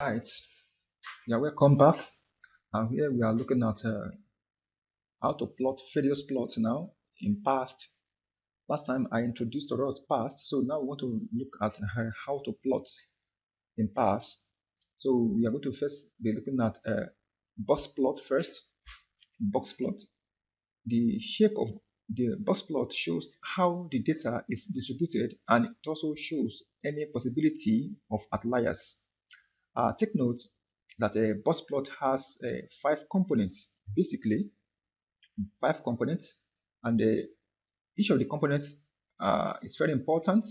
Right, yeah, welcome back. And here we are looking at how to plot various plots now in past. Last time I introduced to us past, so now we want to look at how to plot in past. So we are going to first be looking at box plot first. Box plot. The shape of the box plot shows how the data is distributed, and it also shows any possibility of outliers. Take note that a box plot has 5 components, basically 5 components, and each of the components is very important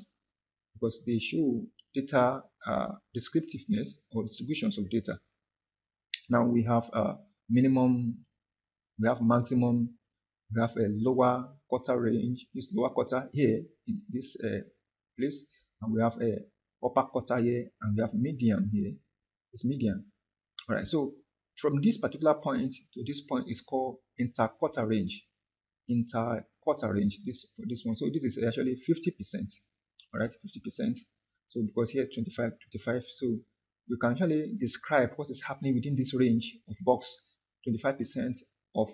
because they show data descriptiveness or distributions of data. Now we have minimum, we have maximum, we have a lower quarter range, this lower quarter here in this place, and we have a upper quarter here, and we have median here, this median. All right, so from this particular point to this point is called interquarter range. Interquarter range, this one. So this is actually 50%. All right, 50%. So because here 25, 25. So we can actually describe what is happening within this range of box, 25% of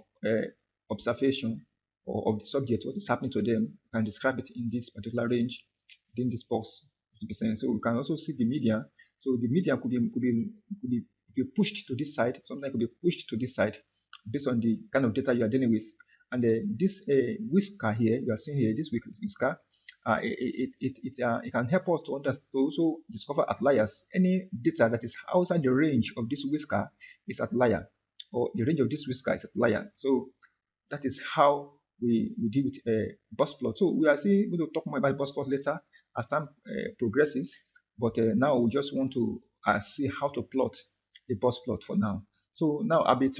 observation or of the subject, what is happening to them. We can describe it in this particular range, within this box, 50%. So we can also see the median. So the median could be pushed to this side. Sometimes could be pushed to this side based on the kind of data you are dealing with. And this whisker here, you are seeing here, this whisker, it can help us to also discover outliers. Any data that is outside the range of this whisker is outlier, or the range of this whisker is outlier. So that is how we deal with a box plot. So we are going to talk more about box plot later as time progresses. But now we just want to see how to plot the box plot for now. So now I'll be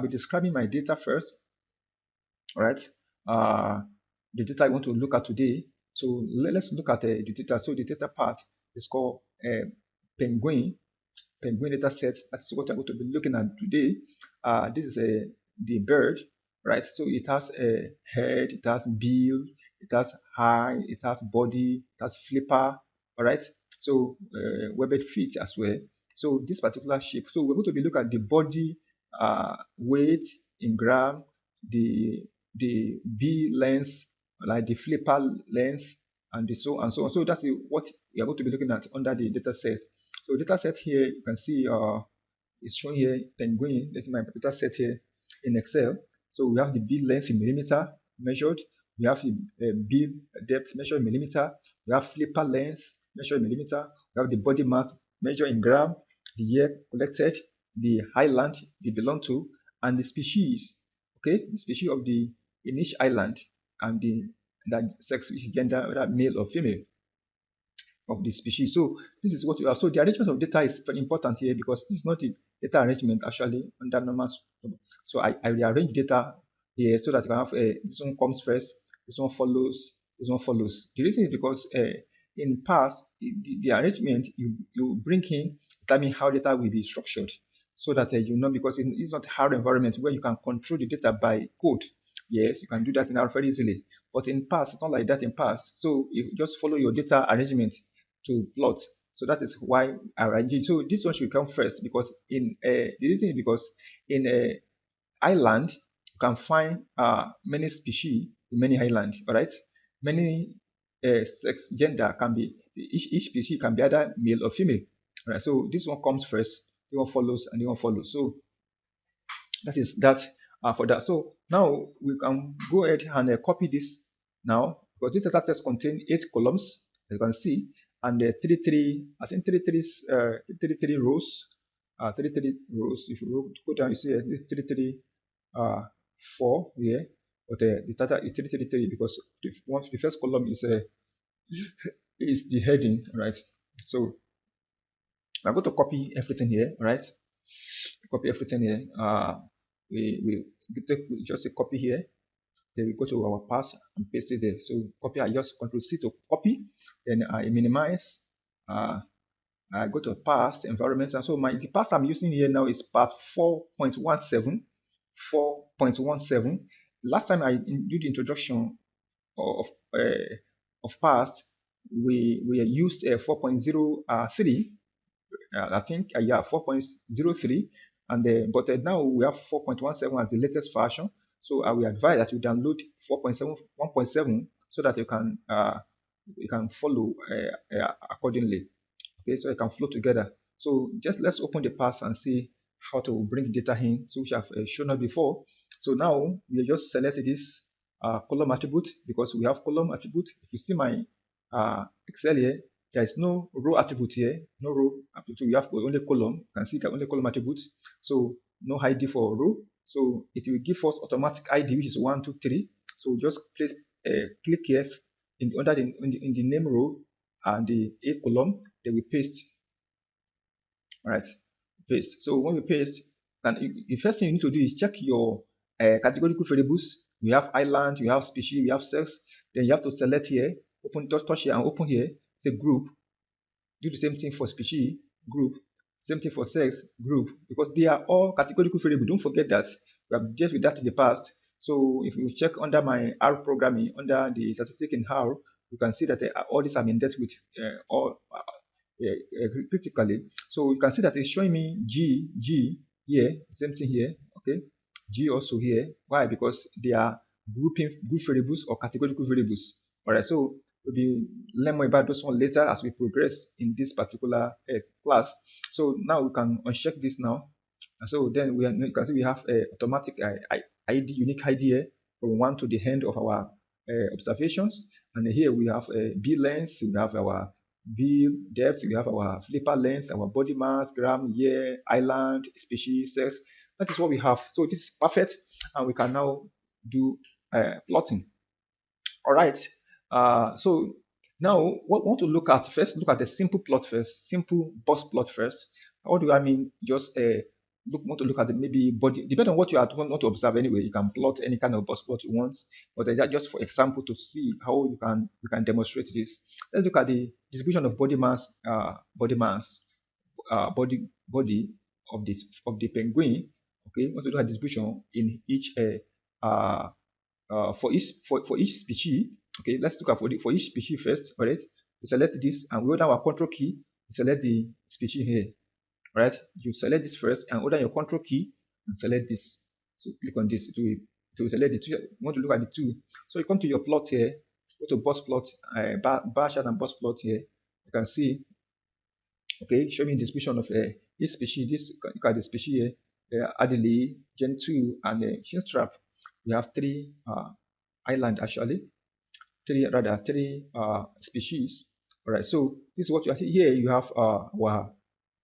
describing my data first. All right. The data I want to look at today. So let's look at the data. So the data part is called penguin data set. That's what I'm going to be looking at today. This is the bird, right? So it has a head, it has bill, it has eye, it has body, it has flipper, all right? So webbed feet as well. So this particular shape. So we're going to be looking at the body weight in gram, the bill length, like the flipper length, and the so and so on. So that's what we are going to be looking at under the data set. So data set here, you can see it's shown here penguin. That's my data set here in Excel. So we have the bill length in millimeter measured. We have the bill depth measured in millimeter. We have flipper length measured in millimeter. We have the body mass measured in gram, the year collected, the island they belong to, and the species. Okay, the species of the in each island, and that sex, which gender, whether male or female of the species. So this is what you are. So the arrangement of data is very important here because this is not the data arrangement actually under normal. So I rearrange data here so that I can have this one comes first, this one follows, this one follows. The reason is because in past the arrangement you bring in determine how data will be structured so that you know, because it's not a hard environment where you can control the data by code. Yes, you can do that in R very easily. But in past, it's not like that in past. So you just follow your data arrangement to plot. So that is why I arrange it. So this one should come first because the reason is because in a island you can find many species in many islands. All right, many sex gender can be each species can be either male or female. All right, so this one comes first, the one follows, and the one follows. So that is that for that. So now we can go ahead and copy this now because this data test contains 8 columns, as you can see, and 33, I think 33 rows, 33 rows. If you go down, you see this 33 4 here, but the data is 333 because the first column is the heading, right? So I'm going to copy everything here, right? Copy everything here. We just a copy here. Then we go to our path and paste it there. So copy, I just Control C to copy. Then I minimize. I go to past environment, and so the past I'm using here now is part 4.17. 4.17. Last time I did the introduction of past, we used 4.03. I think yeah, 4.03, and but now we have 4.17 as the latest version. So I will advise that you download 4.7 1.7 so that you can follow accordingly. Okay, so it can flow together. So just let's open the pass and see how to bring data in, so which I've shown us before. So now we just select this column attribute because we have column attribute. If you see my Excel here, there is no row attribute here, no row attribute. So we have only column. You can see the only column attributes. So no ID for row. So it will give us automatic ID, which is 1, 2, 3. So just place click here under in the name row and the A column, then we paste. All right, paste. So when we paste, and the first thing you need to do is check your categorical variables. We have island, we have species, we have sex. Then you have to select here, open, touch here and open here, say group. Do the same thing for species, group. Same thing for sex, group, because they are all categorical variables. Don't forget that we have dealt with that in the past. So if you check under my R programming, under the statistic in R, you can see that all these have been dealt with all critically. So you can see that it's showing me G here, same thing here, okay? G also here. Why? Because they are group variables or categorical variables. All right, so we'll be learn more about those one later as we progress in this particular class. So now we can uncheck this now. And so then you can see we have a automatic ID, unique ID here from 1 to the end of our observations. And here we have a B length, we have our B depth, we have our flipper length, our body mass, gram, year, island, species, sex. That is what we have. So this is perfect, and we can now do plotting. All right. So now what we want to look at first, look at the simple plot first, simple box plot first. What do I mean? Just want to look at the maybe body, depending on what you are want to observe anyway. You can plot any kind of box plot you want, but just for example to see how you can demonstrate this. Let's look at the distribution of body mass, body of the penguin. Okay, want to look at distribution in each for each species. Okay, let's look at for each species first. All right, we select this and we hold down our control key. We select the species here. All right, you select this first and hold down your control key and select this. So click on this to select the two. You want to look at the two. So you come to your plot here. Go to Boxplot, bar chart and Boxplot here. You can see. Okay, show me the distribution of each species. This look at the species here. Adelaide, Gen 2, and Chinstrap. We have three island actually, three species. All right, so this is what you have here. You have our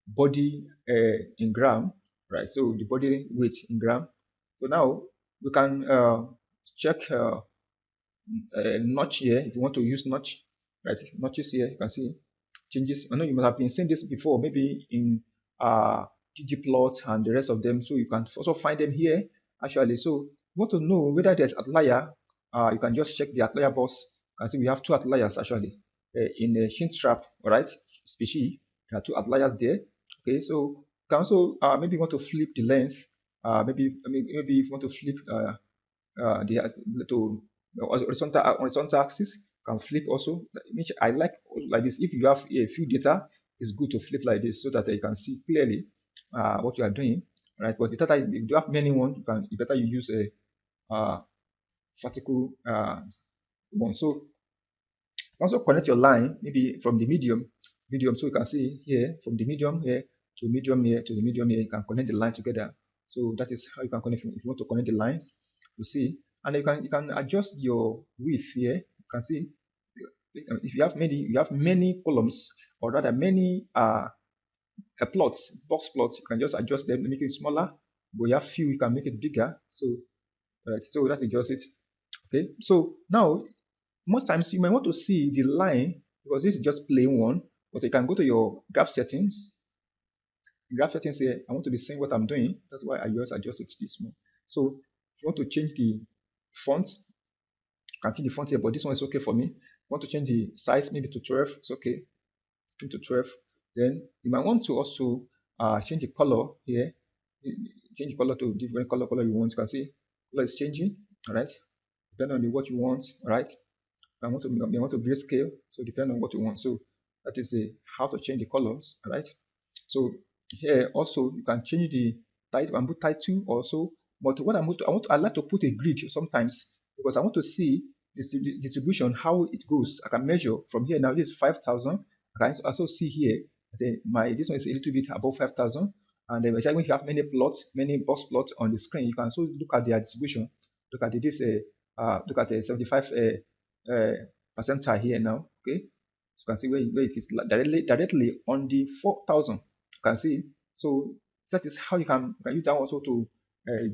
body in gram, right? So the body weight in gram. So now we can check notch here if you want to use notch, right? Notches here, you can see changes. I know you must have been seeing this before, maybe in ggplot and the rest of them. So you can also find them here actually. So you want to know whether there's outlier, you can just check the outlier box. You can see we have two outliers actually in the shin strap, all right, species. There are two outliers there. Okay, so you can also maybe you want to flip the length. Maybe if you want to flip the to horizontal axis, you can flip also. Which I like this. If you have a few data, it's good to flip like this so that you can see clearly what you are doing, right? But the data, if you have many ones, you better you use a vertical one. So also connect your line maybe from the medium, so you can see here from the medium here to medium here to the medium here. You can connect the line together. So that is how you can connect. If you want to connect the lines, you see, and you can adjust your width here. You can see if you have many columns, or rather many plots, box plots, you can just adjust them to make it smaller. But you have few, you can make it bigger. So right, so that is just it. Okay, so now most times you might want to see the line because this is just plain one, but you can go to your graph settings. Graph settings here, I want to be seeing what I'm doing. That's why I just adjust it this one. So if you want to change the font, you can change the font here, but this one is okay for me. If you want to change the size maybe to 12, it's okay. To 12. Then you might want to also change the color here. Change the color to different color you want. You can see color is changing, all right? Depending on what you want, all right? I want to grayscale, so depending on what you want. So that is how to change the colors, all right? So here also you can change the title and put title also. But what I like to put a grid sometimes because I want to see this distribution, how it goes. I can measure from here. Now this is 5,000. I can also see here that this one is a little bit above 5,000. And then when you have many plots, many box plots on the screen, you can also look at their distribution. Look at this. Look at the 75 percentile here now. Okay, you can see where it is directly on the 4,000. You can see. So that is how you can use that also to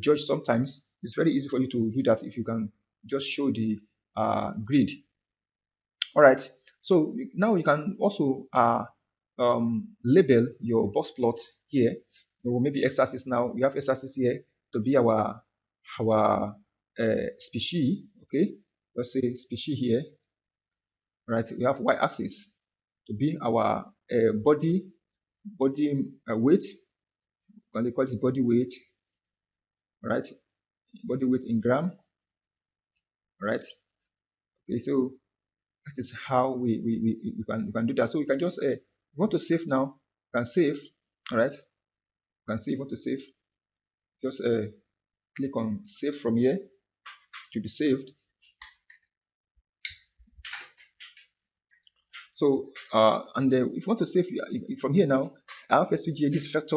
judge. Sometimes it's very easy for you to do that if you can just show the grid. All right. So now you can also label your box plot here. Or maybe x-axis now. We have x-axis here to be our species. Okay. Let's say species here. Right. We have y-axis to be our body weight. Can they call it body weight? Right. Body weight in gram. Right. Okay. So that is how we can do that. So we can just want to save now. You can save. All right. You can see you want to save. Just click on save from here to be saved. So and if you want to save from here now, I have SVGA this vector.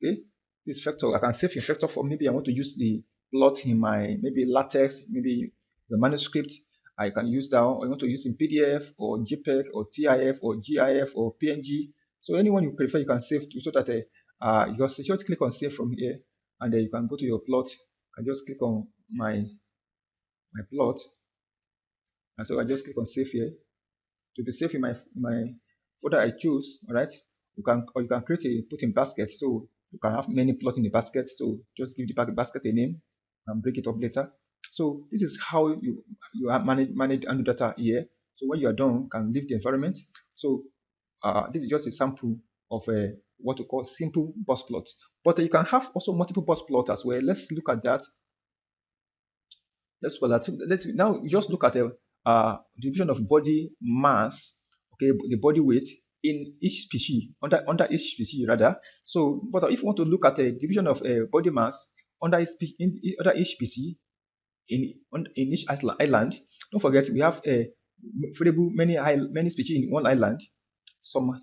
Okay, this vector I can save in vector form. Maybe I want to use the plot in my maybe latex, maybe the manuscript. I can use that. Or I want to use in PDF or JPEG or TIF or GIF or PNG. So anyone you prefer, you can save to, so that you just click on save from here, and then you can go to your plot. I just click on my plot, and so I just click on save here to be safe in my folder I choose. All right, you can create a put in basket, so you can have many plots in the basket. So just give the basket a name and break it up later. So this is how you manage and do data here. So when you are done, you can leave the environment. So this is just a sample of what we call simple box plot. But you can have also multiple box plot as well. Let's look at that. Let's now just look at the division of body mass, okay, the body weight in each species, under each species rather. So, but if you want to look at the division of body mass under each species in each island, don't forget we have many species in one island. Some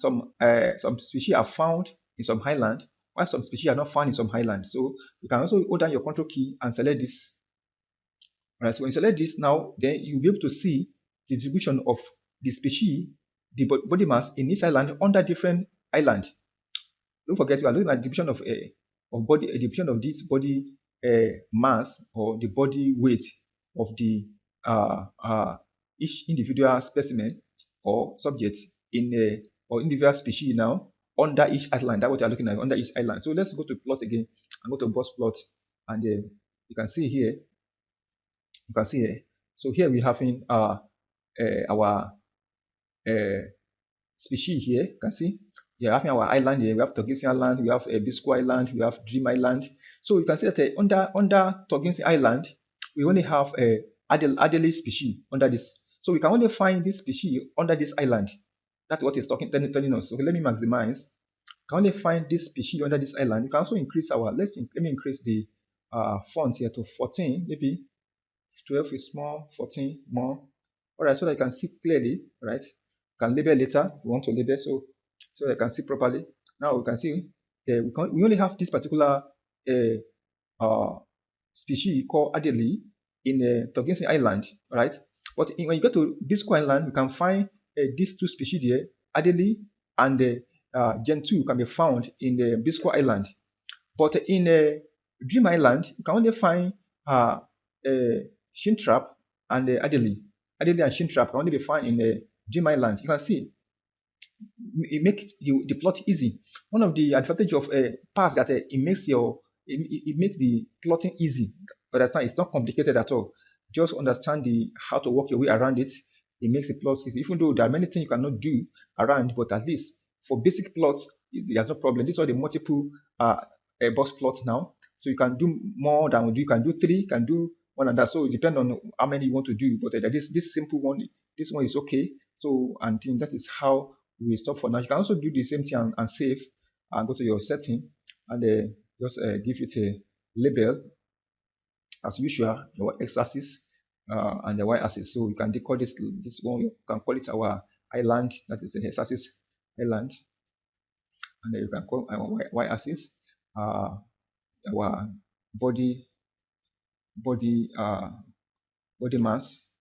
species are found in some island, while some species are not found in some island. So you can also hold down your control key and select this. Right, so when you select this now, then you'll be able to see the distribution of the species, the body mass in each island under different island. Don't forget, you are looking at the division of division of this body mass or the body weight of the each individual specimen or subject in a or individual species now under each island. That's what you're looking at under each island. So let's go to plot again and go to box plot, and you can see here. You can see here. So here we have in our species here. You can see we are having our island here. We have Togensi Island, we have Bisco Island, we have Dream Island. So you can see that under Togensi Island, we only have a Adelaide species under this. So we can only find this species under this island. That's what it's telling us. So let me maximize. You can only find this species under this island. You can also increase our. Let me increase the font here to 14, maybe 12 is small, 14 more. All right, so that I can see clearly, right? You can label later if you want to label, so I can see properly. Now we can see we only have this particular species called Adelaide in Togensi Island, right? But when you go to Bisco Island, you can find these two species there, Adelaide and Gen 2 can be found in the Bisco Island. But in Dream Island, you can only find Shintrap and Adelaide. Adelaide and Shintrap can only be found in the Dream Island. You can see it makes the plot easy. One of the advantage of pass that it makes the plotting easy. But that's not, it's not complicated at all. Just understand how to work your way around it. It makes the plot easy. Even though there are many things you cannot do around, but at least for basic plots, there's no problem. These are the multiple box plots now. So you can do more than you can do 3, you can do one and that. So it depends on how many you want to do. But this simple one, this one is okay. So and think that is how we stop for now. You can also do the same thing and save. and go to your setting and just give it a label as usual, your x-axis and the y-axis. So you can decode this one. You can call it our island, that is the x-axis island, and then you can call our y-axis our body body uh, body mass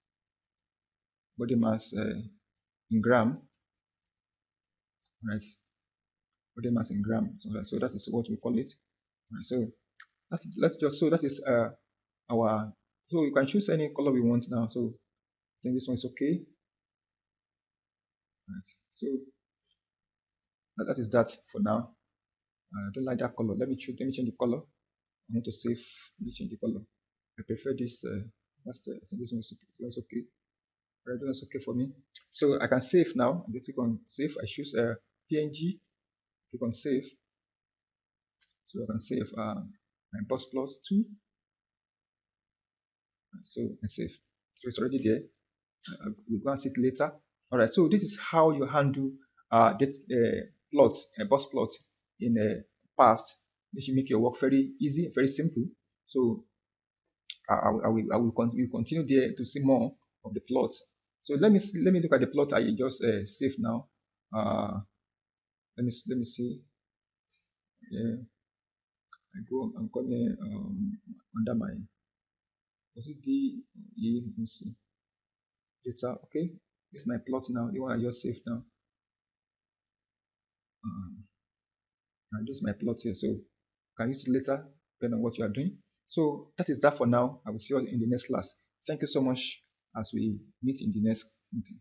in gram, right? Body mass in gram. So that is what we call it. Right, so let's just so that is our so you can choose any color we want now. So I think this one is okay. Right. So that is that for now. I don't like that color. Let me change the color. I want to save. Let me change the color. I prefer this. I think this one is okay. Right, that's okay for me. So I can save now. I just click on save. I choose PNG. Click on save. So I can save my Boxplot 2. So I save. So it's already there. We'll go and see it later. All right. So this is how you handle plots, box plots in the past. This should make your work very easy, very simple. So I will continue there to see more of the plots. So let me look at the plot I just saved now. Let me see. Yeah, I'm coming under my was it D E? Let me see data. Okay, this is my plot now. The one I just saved now. This is my plot here. So can use it later depending on what you are doing. So that is that for now. I will see you in the next class. Thank you so much as we meet in the next meeting.